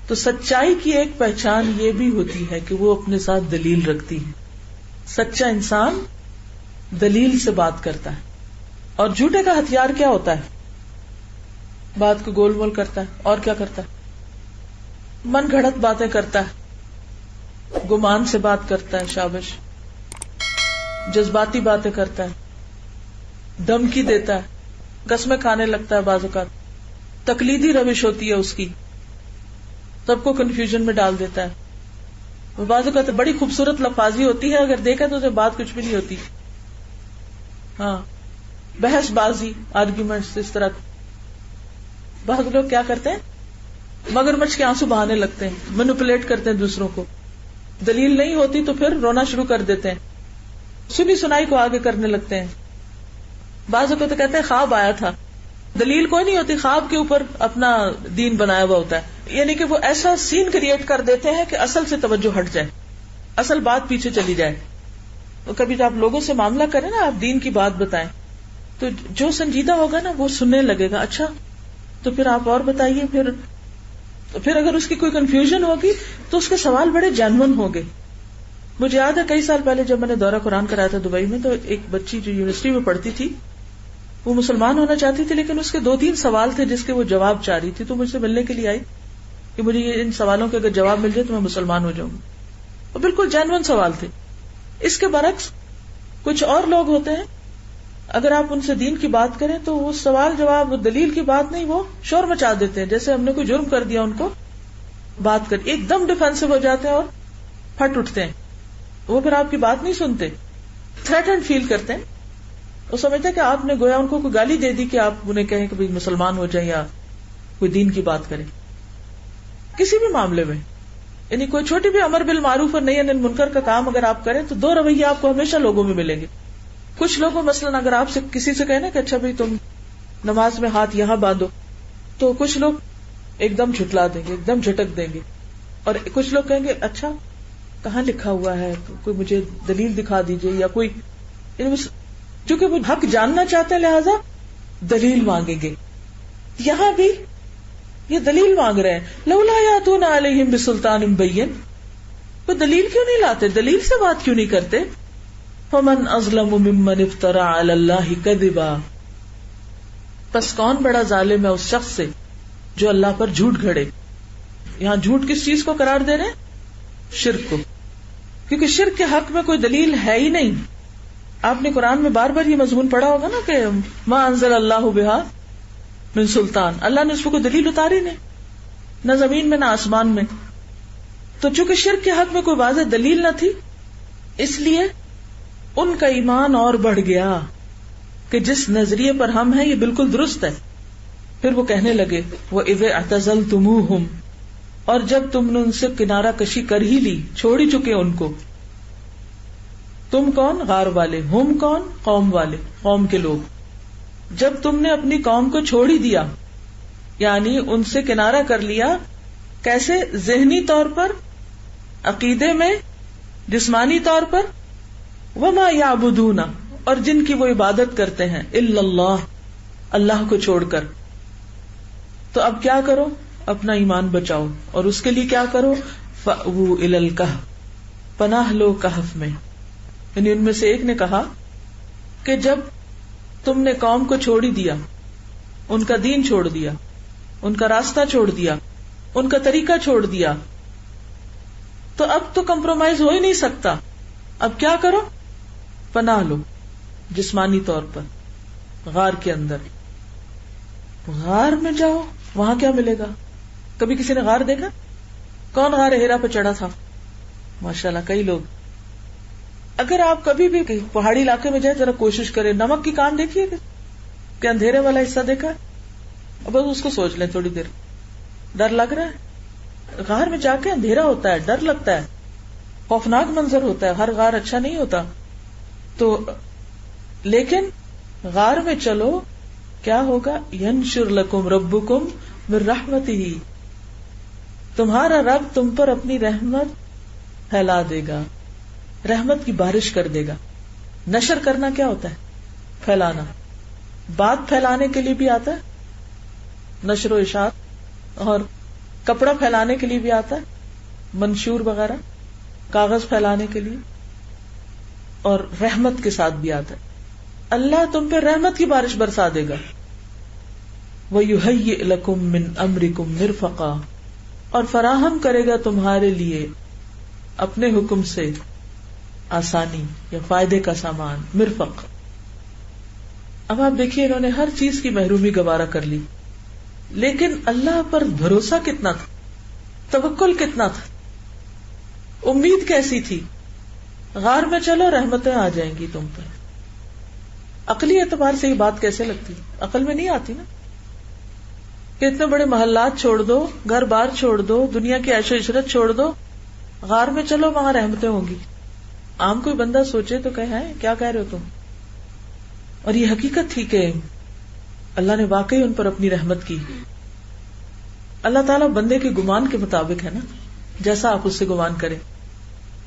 تو سچائی کی ایک پہچان یہ بھی ہوتی ہے کہ وہ اپنے ساتھ دلیل رکھتی ہے. سچا انسان دلیل سے بات کرتا ہے. اور جھوٹے کا ہتھیار کیا ہوتا ہے؟ بات کو گول مول کرتا ہے. اور کیا کرتا ہے؟ من گھڑت باتیں کرتا ہے, گمان سے بات کرتا ہے, شابش, جذباتی باتیں کرتا ہے, دھمکی دیتا ہے, قسمیں کھانے لگتا ہے. بعض اوقات تقلیدی روش ہوتی ہے اس کی, سب کو کنفیوژن میں ڈال دیتا ہے. بعض اوقات بڑی خوبصورت لفاظی ہوتی ہے, اگر دیکھا تو اسے بات کچھ بھی نہیں ہوتی. ہاں, بحث بازی, آرگیومنٹس, اس طرح. بعض لوگ کیا کرتے ہیں, مگرمچھ کے آنسو بہانے لگتے ہیں, مینوپولیٹ کرتے ہیں دوسروں کو. دلیل نہیں ہوتی تو پھر رونا شروع کر دیتے ہیں, سنی سنائی کو آگے کرنے لگتے ہیں. بعض کو تو کہتے ہیں خواب آیا تھا. دلیل کوئی نہیں ہوتی, خواب کے اوپر اپنا دین بنایا ہوا ہوتا ہے. یعنی کہ وہ ایسا سین کریٹ کر دیتے ہیں کہ اصل سے توجہ ہٹ جائے, اصل بات پیچھے چلی جائے. تو کبھی جب آپ لوگوں سے معاملہ کریں نا, آپ دین کی بات بتائیں, تو جو سنجیدہ ہوگا نا وہ سننے لگے گا. اچھا تو پھر آپ اور بتائیے. پھر اگر اس کی کوئی کنفیوژن ہوگی تو اس کے سوال بڑے جینون ہوں گے. مجھے یاد ہے کئی سال پہلے جب میں نے دورہ قرآن کرایا تھا دبئی میں, تو ایک بچی جو یونیورسٹی میں پڑھتی تھی, وہ مسلمان ہونا چاہتی تھی, لیکن اس کے 2-3 سوال تھے جس کے وہ جواب چاہ رہی تھی. تو مجھ سے ملنے کے لیے آئی کہ مجھے یہ ان سوالوں کے اگر جواب مل جائے تو میں مسلمان ہو جاؤں گی. وہ بالکل جینون سوال تھے. اس کے برعکس کچھ اور لوگ ہوتے ہیں, اگر آپ ان سے دین کی بات کریں تو وہ سوال جواب, وہ دلیل کی بات نہیں, وہ شور مچا دیتے ہیں. جیسے ہم نے کوئی جرم کر دیا, ان کو بات کر ایک دم ڈیفینسو ہو جاتے ہیں اور پھٹ اٹھتے ہیں. وہ پھر آپ کی بات نہیں سنتے, تھریٹنڈ فیل کرتے ہیں. وہ سمجھتے ہیں کہ آپ نے گویا ان کو کوئی گالی دے دی کہ آپ انہیں کہیں کہ بھائی مسلمان ہو جائیں یا کوئی دین کی بات کریں. کسی بھی معاملے میں, یعنی کوئی چھوٹی بھی امر بالمعروف اور نہی عن المنکر کا کام اگر آپ کریں تو 2 رویے آپ کو ہمیشہ لوگوں میں ملیں گے. کچھ لوگوں, مثلاً اگر آپ سے کسی سے کہنا کہ اچھا بھائی تم نماز میں ہاتھ یہاں باندھو, تو کچھ لوگ ایک دم جھٹلا دیں گے, ایک دم جھٹک دیں گے. اور کچھ لوگ کہیں گے اچھا کہاں لکھا ہوا ہے, کوئی مجھے دلیل دکھا دیجئے, یا کوئی, چونکہ وہ حق جاننا چاہتے ہیں لہذا دلیل مانگیں گے. یہاں بھی یہ دلیل مانگ رہے ہیں, لولا یاتون علیہم بسلطان بین, وہ دلیل کیوں نہیں لاتے, دلیل سے بات کیوں نہیں کرتے. فمن اظلم ممن افترى علی اللہ کذبا, پس کون بڑا ظالم ہے اس شخص سے جو اللہ پر جھوٹ گھڑے. یہاں جھوٹ کس چیز کو قرار دے رہے ہیں؟ شرک کو, کیونکہ شرک کے حق میں کوئی دلیل ہے ہی نہیں. آپ نے قرآن میں بار بار یہ مضمون پڑھا ہوگا نا کہ ما انزل اللہ بہا من سلطان, اللہ نے اس کو کوئی دلیل اتاری نہیں, نہ زمین میں نہ آسمان میں. تو چونکہ شرک کے حق میں کوئی واضح دلیل نہ تھی, اس لیے ان کا ایمان اور بڑھ گیا کہ جس نظریے پر ہم ہیں یہ بالکل درست ہے. پھر وہ کہنے لگے وَإِذْ اعْتَزَلْتُمُوهُمْ, اور جب تم نے ان سے کنارہ کشی کر ہی لی, چھوڑ ہی چکے ان کو. تم کون؟ غار والے. ہم کون؟ قوم والے, قوم کے لوگ. جب تم نے اپنی قوم کو چھوڑ ہی دیا, یعنی ان سے کنارہ کر لیا, کیسے؟ ذہنی طور پر, عقیدے میں, جسمانی طور پر. وما یعبدون, اور جن کی وہ عبادت کرتے ہیں, الا اللہ, اللہ کو چھوڑ کر. تو اب کیا کرو؟ اپنا ایمان بچاؤ, اور اس کے لیے کیا کرو؟ فأووا الی الکہف, پناہ لو کہف میں. یعنی ان میں سے ایک نے کہا کہ جب تم نے قوم کو چھوڑ ہی دیا, ان کا دین چھوڑ دیا, ان کا راستہ چھوڑ دیا, ان کا طریقہ چھوڑ دیا, تو اب تو کمپرومائز ہو ہی نہیں سکتا. اب کیا کرو؟ پناہ لو جسمانی طور پر غار کے اندر. غار میں جاؤ, وہاں کیا ملے گا؟ کبھی کسی نے غار دیکھا؟ کون غار ہیرا پہ چڑھا تھا؟ ماشاءاللہ کئی لوگ. اگر آپ کبھی بھی پہاڑی علاقے میں جائیں, ذرا کوشش کریں, نمک کی کان دیکھیے کہ اندھیرے والا حصہ دیکھا ہے؟ اب اس کو سوچ لیں تھوڑی دیر. ڈر لگ رہا ہے؟ غار میں جا کے اندھیرا ہوتا ہے, ڈر لگتا ہے, خوفناک منظر ہوتا ہے, ہر غار اچھا نہیں ہوتا. تو لیکن غار میں چلو, کیا ہوگا؟ ینشر لکم ربکم من رحمتہ, تمہارا رب تم پر اپنی رحمت پھیلا دے گا, رحمت کی بارش کر دے گا. نشر کرنا کیا ہوتا ہے؟ پھیلانا. بات پھیلانے کے لیے بھی آتا ہے نشر و اشاعت, اور کپڑا پھیلانے کے لیے بھی آتا ہے, منشور وغیرہ, کاغذ پھیلانے کے لیے, اور رحمت کے ساتھ بھی آتا ہے. اللہ تم پہ رحمت کی بارش برسا دے گا. وَيُهَيِّئْ لَكُم مِّنْ أَمْرِكُم مِّرْفَقًا, اور فراہم کرے گا تمہارے لیے اپنے حکم سے آسانی یا فائدے کا سامان, مرفق. اب آپ دیکھیے انہوں نے ہر چیز کی محرومی گوارا کر لی, لیکن اللہ پر بھروسہ کتنا تھا, توکل کتنا تھا, امید کیسی تھی. غار میں چلو رحمتیں آ جائیں گی تم پر. عقلی اعتبار سے یہ بات کیسے لگتی, عقل میں نہیں آتی نا, کہ اتنے بڑے محلات چھوڑ دو, گھر بار چھوڑ دو, دنیا کی عیش و عشرت چھوڑ دو, غار میں چلو وہاں رحمتیں ہوں گی. عام کوئی بندہ سوچے تو کہے ہیں کیا کہہ رہے ہو تم. اور یہ حقیقت تھی کہ اللہ نے واقعی ان پر اپنی رحمت کی. اللہ تعالیٰ بندے کے گمان کے مطابق ہے نا, جیسا آپ اس سے گمان کریں.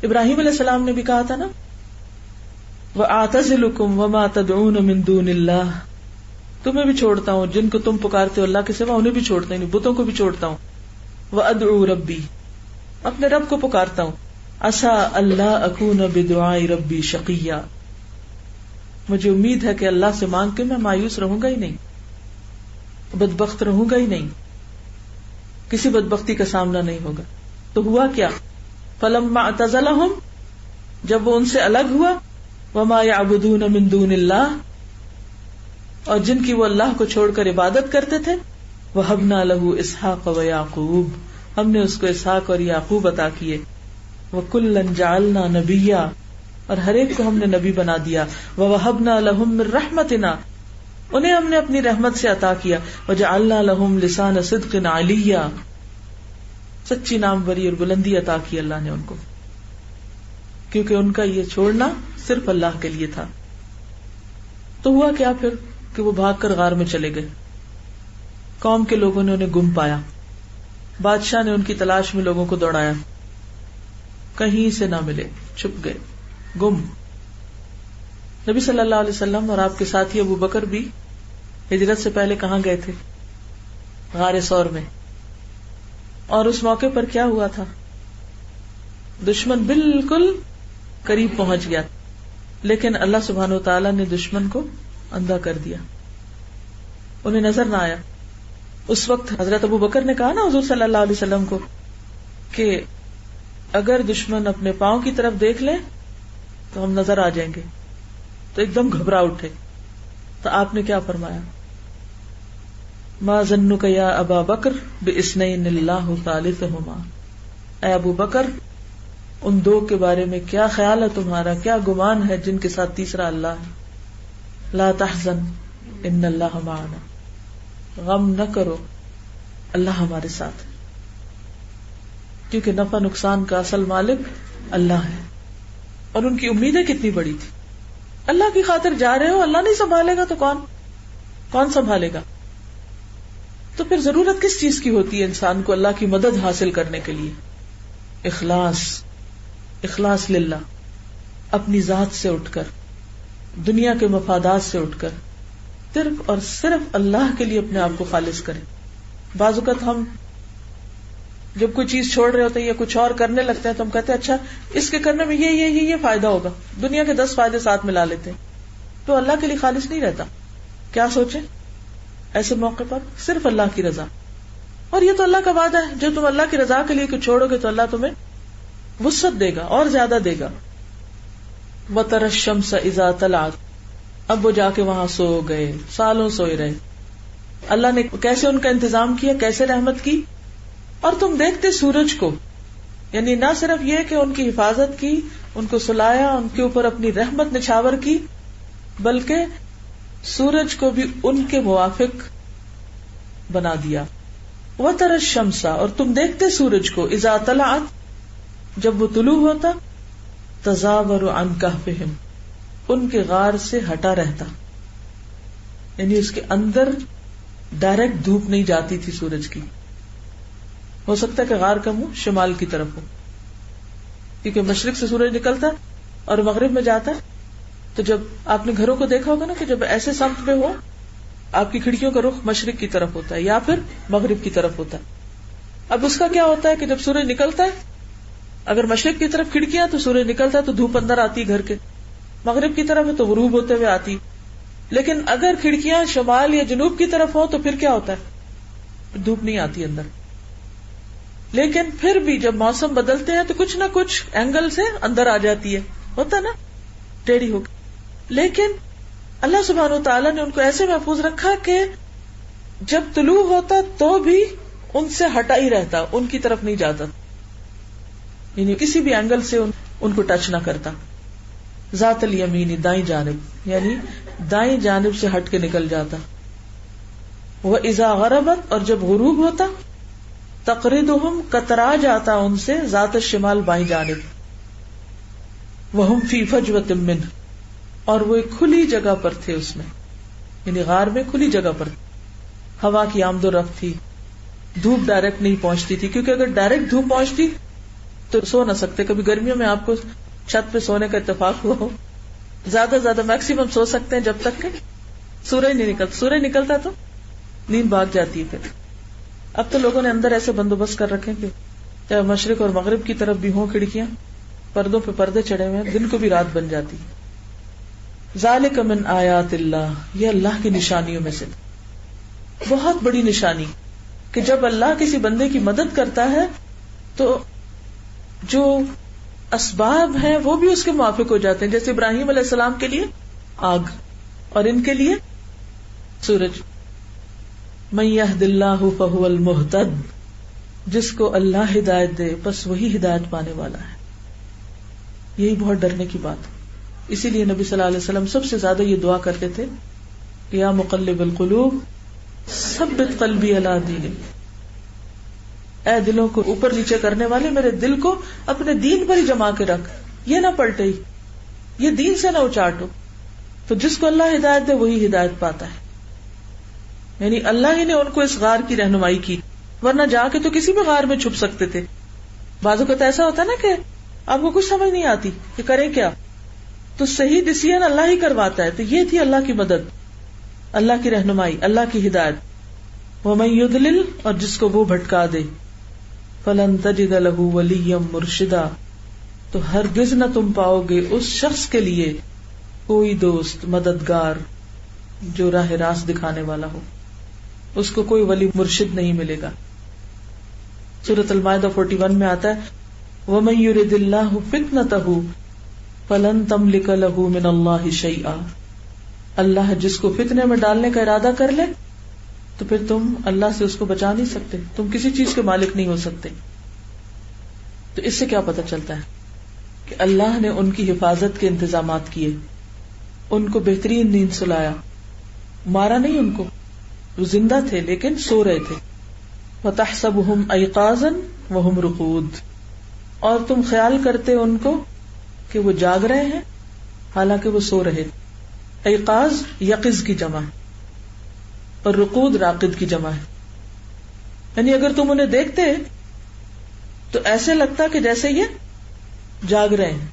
ابراہیم علیہ السلام نے بھی کہا تھا نا, وَأَعْتَزِلُكُمْ وَمَا تَدْعُونَ مِن دُونِ اللَّهِ, تمہیں بھی چھوڑتا ہوں, جن کو تم پکارتے ہو اللہ کے سوا انہیں بھی چھوڑتا ہوں, بتوں کو بھی چھوڑتا ہوں. وَأَدْعُو رَبِّي, اپنے رب کو پکارتا ہوں. عَسَىٰ أَلَّا أَكُونَ بِدُعَاءِ رَبِّي شَقِيًّا, مجھے امید ہے کہ اللہ سے مانگ کے میں مایوس رہوں گا ہی نہیں, بدبخت رہوں گا ہی نہیں, کسی بدبختی کا سامنا نہیں ہوگا. تو ہوا کیا, فَلَمَّا اعْتَزَلَهُمْ, جب وہ ان سے الگ ہوا, وَمَا يَعْبُدُونَ مِن دُونِ اللَّهِ, اور جن کی وہ اللہ کو چھوڑ کر عبادت کرتے تھے, وَهَبْنَا لَهُ إِسْحَاقَ وَيَعْقُوبَ, ہم نے اس کو اسحاق اور یعقوب عطا کیے. وَكُلًّا جَعَلْنَا نَبِيًّا, اور ہر ایک کو ہم نے نبی بنا دیا. وَوَهَبْنَا لَهُم مِّن رَحْمَتِنَا, انہیں ہم نے اپنی رحمت سے عطا کیا. وَجَعَلْنَا لَهُم لِسَانَ صِدْقٍ عَلِيًّا, سچی ناموری اور بلندی عطا کی اللہ نے ان کو, کیونکہ ان کا یہ چھوڑنا صرف اللہ کے لیے تھا. تو ہوا کیا پھر کہ وہ بھاگ کر غار میں چلے گئے. قوم کے لوگوں نے انہیں گم پایا, بادشاہ نے ان کی تلاش میں لوگوں کو دوڑایا, کہیں سے نہ ملے, چھپ گئے, گم. نبی صلی اللہ علیہ وسلم اور آپ کے ساتھی ابو بکر بھی ہجرت سے پہلے کہاں گئے تھے, غار ثور میں. اور اس موقع پر کیا ہوا تھا, دشمن بالکل قریب پہنچ گیا, لیکن اللہ سبحانہ وتعالی نے دشمن کو اندھا کر دیا, انہیں نظر نہ آیا. اس وقت حضرت ابو بکر نے کہا نا حضور صلی اللہ علیہ وسلم کو کہ اگر دشمن اپنے پاؤں کی طرف دیکھ لے تو ہم نظر آ جائیں گے. تو ایک دم گھبرا اٹھے. تو آپ نے کیا فرمایا, ما ظنک یا ابا بکر باثنین اللہ ثالثہما, اے ابو بکر ان دو کے بارے میں کیا خیال ہے تمہارا, کیا گمان ہے جن کے ساتھ تیسرا اللہ ہے. لا تحزن ان اللہ معنا, غم نہ کرو اللہ ہمارے ساتھ, کیونکہ نفع نقصان کا اصل مالک اللہ ہے. اور ان کی امیدیں کتنی بڑی تھی, اللہ کی خاطر جا رہے ہو, اللہ نہیں سنبھالے گا تو کون سنبھالے گا. تو پھر ضرورت کس چیز کی ہوتی ہے انسان کو اللہ کی مدد حاصل کرنے کے لیے, اخلاص للہ, اپنی ذات سے اٹھ کر, دنیا کے مفادات سے اٹھ کر صرف اور صرف اللہ کے لیے اپنے آپ کو خالص کریں. بعض اوقات ہم جب کوئی چیز چھوڑ رہے ہوتے ہیں یا کچھ اور کرنے لگتے ہیں تو ہم کہتے ہیں اچھا اس کے کرنے میں یہ فائدہ ہوگا, دنیا کے 10 فائدے ساتھ ملا لیتے ہیں, تو اللہ کے لیے خالص نہیں رہتا. کیا سوچیں ایسے موقع پر صرف اللہ کی رضا. اور یہ تو اللہ کا وعدہ ہے, جو تم اللہ کی رضا کے لیے کچھ چھوڑو گے تو اللہ تمہیں وسعت دے گا اور زیادہ دے گا. وَتَرَى الشَّمْسَ إِذَا طَلَعَتْ, اب وہ جا کے وہاں سو گئے, سالوں سوئے رہے. اللہ نے کیسے ان کا انتظام کیا, کیسے رحمت کی. اور تم دیکھتے سورج کو, یعنی نہ صرف یہ کہ ان کی حفاظت کی, ان کو سلایا, ان کے اوپر اپنی رحمت نچھاور کی, بلکہ سورج کو بھی ان کے موافق بنا دیا. وَتَرَى الشَّمْسَ, اور تم دیکھتے سورج کو, اذا طلعت, جب وہ طلوع ہوتا, تزاور عن کہفہم, ان کے غار سے ہٹا رہتا, یعنی اس کے اندر ڈائریکٹ دھوپ نہیں جاتی تھی سورج کی. ہو سکتا ہے کہ غار کا منہ شمال کی طرف ہو, کیونکہ مشرق سے سورج نکلتا اور مغرب میں جاتا ہے. تو جب آپ نے گھروں کو دیکھا ہوگا نا کہ جب ایسے سمت پہ ہو, آپ کی کھڑکیوں کا رخ مشرق کی طرف ہوتا ہے یا پھر مغرب کی طرف ہوتا ہے, اب اس کا کیا ہوتا ہے کہ جب سورج نکلتا ہے، اگر مشرق کی طرف کھڑکیاں تو سورج نکلتا ہے تو دھوپ اندر آتی گھر کے، مغرب کی طرف ہے تو غروب ہوتے ہوئے آتی. لیکن اگر کھڑکیاں شمال یا جنوب کی طرف ہو تو پھر کیا ہوتا ہے، دھوپ نہیں آتی اندر. لیکن پھر بھی جب موسم بدلتے ہیں تو کچھ نہ کچھ اینگل سے اندر آ جاتی ہے، ہوتا نا ٹیڑھی ہو کے. لیکن اللہ سبحانہ و تعالیٰ نے ان کو ایسے محفوظ رکھا کہ جب طلوع ہوتا تو بھی ان سے ہٹا ہی رہتا، ان کی طرف نہیں جاتا، یعنی کسی بھی اینگل سے ان کو ٹچ نہ کرتا. ذات الیمینی، دائیں جانب، یعنی دائیں جانب سے ہٹ کے نکل جاتا. وَإِذَا غَرَبَتْ، اور جب غروب ہوتا، تقرضهم، کترا جاتا ان سے، ذات الشمال، بائیں جانب. وَهُمْ فِي فَجْوَةٍ مِّنْهُ، اور وہ ایک کھلی جگہ پر تھے، اس میں یعنی غار میں کھلی جگہ پر. ہوا کی آمد و رفت تھی، دھوپ ڈائریکٹ نہیں پہنچتی تھی، کیونکہ اگر ڈائریکٹ دھوپ پہنچتی تو سو نہ سکتے. کبھی گرمیوں میں آپ کو چھت پہ سونے کا اتفاق ہو، زیادہ زیادہ میکسیمم سو سکتے ہیں جب تک کہ سورج نہیں نکلتا. سورج نکلتا تو نیند بھاگ جاتی ہے. پھر اب تو لوگوں نے اندر ایسے بندوبست کر رکھے کہ چاہے مشرق اور مغرب کی طرف بھی ہوں کھڑکیاں، پردوں پہ پردے چڑھے ہوئے ہیں، دن کو بھی رات بن جاتی. ذالک من آیات اللہ، یہ اللہ کی نشانیوں میں سے بہت بڑی نشانی کہ جب اللہ کسی بندے کی مدد کرتا ہے تو جو اسباب ہیں وہ بھی اس کے موافق ہو جاتے ہیں. جیسے ابراہیم علیہ السلام کے لیے آگ اور ان کے لیے سورج. من یہد اللہ فہو المہتد، جس کو اللہ ہدایت دے بس وہی ہدایت پانے والا ہے. یہی بہت ڈرنے کی بات. اسی لیے نبی صلی اللہ علیہ وسلم سب سے زیادہ یہ دعا کرتے تھے، یا مقلب القلوب ثبت قلبی علی دینک، اے دلوں کو اوپر نیچے کرنے والے، میرے دل کو اپنے دین پر ہی جما کے رکھ، یہ نہ پلٹے، یہ دین سے نہ اچاٹو. تو جس کو اللہ ہدایت دے وہی ہدایت پاتا ہے. یعنی اللہ ہی نے ان کو اس غار کی رہنمائی کی، ورنہ جا کے تو کسی بھی غار میں چھپ سکتے تھے. بعض اوقات ایسا ہوتا ہے نا کہ آپ کو کچھ سمجھ نہیں آتی کہ کریں کیا، تو صحیح ڈیسیژن اللہ ہی کرواتا ہے. تو یہ تھی اللہ کی مدد، اللہ کی رہنمائی، اللہ کی ہدایت. وَمَن يُضْلِلْ، اور جس کو وہ بھٹکا دے، فَلَن تَجِدَ لَهُ وَلِيًّا مُرْشِدًا، تو ہرگز نہ تم پاؤ گے اس شخص کے لیے کوئی دوست مددگار جو راہ راست دکھانے والا ہو. اس کو کوئی ولی مرشد نہیں ملے گا. سورۃ المائدہ 41 میں آتا ہے وَمَن يُرِدِ اللَّهُ فِتْنَتَهُ فَلَن تَمْلِكَ لَهُ مِنَ اللَّهِ شَيْئًا، اللہ جس کو فتنے میں ڈالنے کا ارادہ کر لے تو پھر تم اللہ سے اس کو بچا نہیں سکتے، تم کسی چیز کے مالک نہیں ہو سکتے. تو اس سے کیا پتہ چلتا ہے کہ اللہ نے ان کی حفاظت کے انتظامات کیے، ان کو بہترین نیند سلایا، مارا نہیں ان کو، وہ زندہ تھے لیکن سو رہے تھے. وَتَحْسَبُهُمْ أَيْقَاظًا وَهُمْ رُقُودٌ، اور تم خیال کرتے ان کو کہ وہ جاگ رہے ہیں حالانکہ وہ سو رہے. ایقاظ یقظ کی جمع ہے اور رقود راقد کی جمع ہے. یعنی اگر تم انہیں دیکھتے تو ایسے لگتا کہ جیسے یہ جاگ رہے ہیں،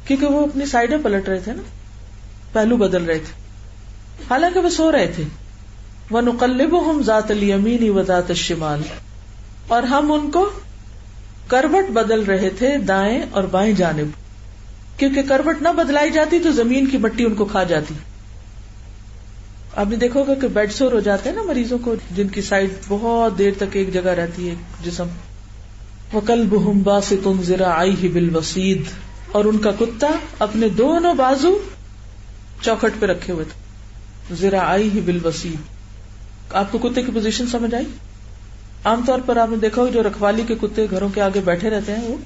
کیونکہ وہ اپنی سائڈیں پلٹ رہے تھے نا، پہلو بدل رہے تھے، حالانکہ وہ سو رہے تھے. وَنُقَلِّبُهُمْ ذَاتَ الْيَمِينِ وَذَاتَ الشِّمَالِ، اور ہم ان کو کروٹ بدل رہے تھے دائیں اور بائیں جانب، کیونکہ کروٹ نہ بدلائی جاتی تو زمین کی مٹی ان کو کھا جاتی. آپ نے دیکھا ہوگا کہ بیڈ سور ہو جاتے ہیں نا مریضوں کو، جن کی سائڈ بہت دیر تک ایک جگہ رہتی ہے جسم. وَقَلْبُهُمْ بَاسِطٌ ذِرَاعَيْهِ بِالْوَصِيدِ، اور ان کا کتا اپنے دونوں بازو چوکھٹ پہ رکھے ہوئے تھے. ذِرَاعَيْهِ بِالْوَصِيدِ، آپ کو کتے کی پوزیشن سمجھ آئی؟ عام طور پر آپ نے دیکھا ہوگا جو رکھوالی کے کتے گھروں کے آگے بیٹھے رہتے ہیں وہ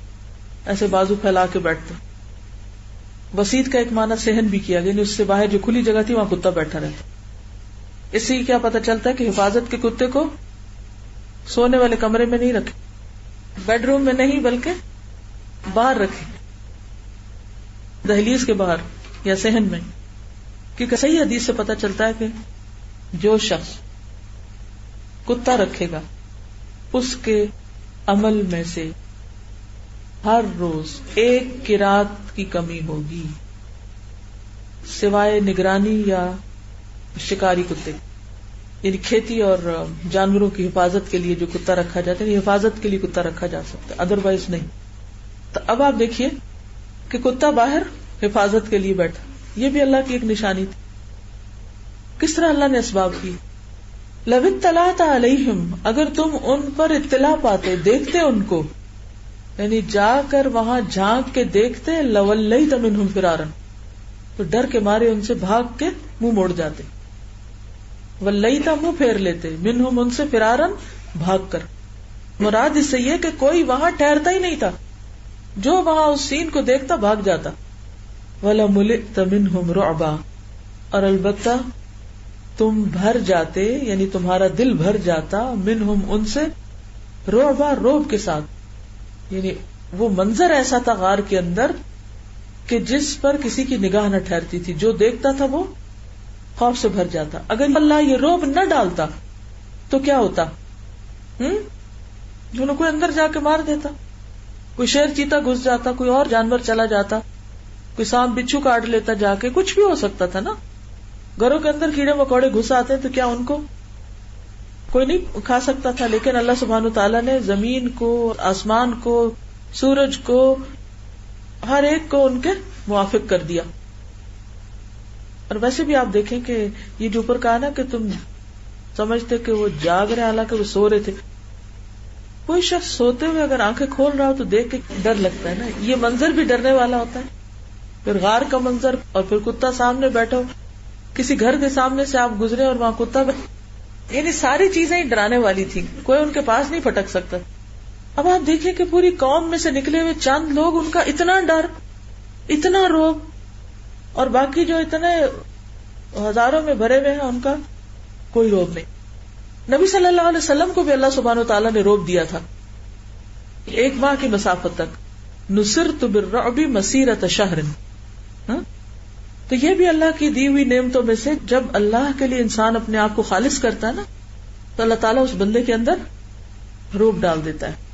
ایسے بازو پھیلا کے بیٹھتے. وسید کا ایک معنی صحن بھی کیا گیا، یعنی اس سے باہر جو کھلی جگہ تھی وہاں کتا بیٹھا رہتا. اس سے کیا پتہ چلتا ہے کہ حفاظت کے کتے کو سونے والے کمرے میں نہیں رکھے، بیڈ روم میں نہیں بلکہ باہر رکھے، دہلیز کے باہر یا صحن میں. کیونکہ صحیح حدیث سے پتہ چلتا ہے کہ جو شخص کتا رکھے گا اس کے عمل میں سے ہر روز ایک قرات کی کمی ہوگی، سوائے نگرانی یا شکاری کتے. یعنی کھیتی اور جانوروں کی حفاظت کے لیے جو کتا رکھا جاتا ہے، یہ حفاظت کے لیے کتا رکھا جا سکتا ہے، ادروائز نہیں. تو اب آپ دیکھیے کہ کتا باہر حفاظت کے لیے بیٹھا، یہ بھی اللہ کی ایک نشانی تھی. کس طرح اللہ نے اسباب کی. لو اطلعت علیہم، اگر تم ان پر اطلاع پاتے، دیکھتے ان کو، یعنی جا کر وہاں جھانک کے دیکھتے، لولیت منہم فرارا، تو ڈر کے مارے ان سے بھاگ کے منہ موڑ جاتے. ولیتا منہ پھیر لیتے، منہم ان سے فرارن بھاگ کر. مراد اس سے یہ کہ کوئی وہاں ٹھہرتا ہی نہیں تھا، جو وہاں اس سین کو دیکھتا بھاگ جاتا. وَلَمُلِئْتَ مِنْهُمْ رُعْبًا، اور البتہ تم بھر جاتے، یعنی تمہارا دل بھر جاتا، منہم ان سے، رعبا رعب کے ساتھ. یعنی وہ منظر ایسا تھا غار کے اندر کہ جس پر کسی کی نگاہ نہ ٹھہرتی تھی، جو دیکھتا تھا وہ خوف سے بھر جاتا. اگر اللہ یہ رعب نہ ڈالتا تو کیا ہوتا؟ کوئی اندر جا کے مار دیتا، کوئی شیر چیتا گھس جاتا، کوئی اور جانور چلا جاتا، کوئی سانپ بچھو کاٹ لیتا جا کے، کچھ بھی ہو سکتا تھا نا. گھروں کے اندر کیڑے مکوڑے گھس آتے تو کیا ان کو کوئی نہیں کھا سکتا تھا. لیکن اللہ سبحانہ تعالیٰ نے زمین کو، آسمان کو، سورج کو، ہر ایک کو ان کے موافق کر دیا. اور ویسے بھی آپ دیکھیں کہ یہ جو اوپر کہا نا کہ تم سمجھتے کہ وہ جاگ رہے، حالانکہ وہ سو رہے تھے. کوئی شخص سوتے ہوئے اگر آنکھیں کھول رہا ہو تو دیکھ کے ڈر لگتا ہے نا. یہ منظر بھی ڈرنے والا ہوتا ہے. پھر غار کا منظر، اور پھر کتا سامنے بیٹھا ہو، کسی گھر کے سامنے سے آپ گزرے اور وہاں کتا یعنی ساری چیزیں ڈرانے والی تھی، کوئی ان کے پاس نہیں پھٹک سکتا. اب آپ دیکھیں کہ پوری قوم میں سے نکلے ہوئے چند لوگ، ان کا اتنا ڈر، اتنا روب، اور باقی جو اتنے ہزاروں میں بھرے ہوئے ہیں ان کا کوئی روب نہیں. نبی صلی اللہ علیہ وسلم کو بھی اللہ سبحانہ وتعالیٰ نے روب دیا تھا 1 ماہ کی مسافت تک. نصرت بالرعب مسیرۃ شہر. تو یہ بھی اللہ کی دی ہوئی نعمتوں میں سے، جب اللہ کے لیے انسان اپنے آپ کو خالص کرتا ہے نا، تو اللہ تعالیٰ اس بندے کے اندر روب ڈال دیتا ہے.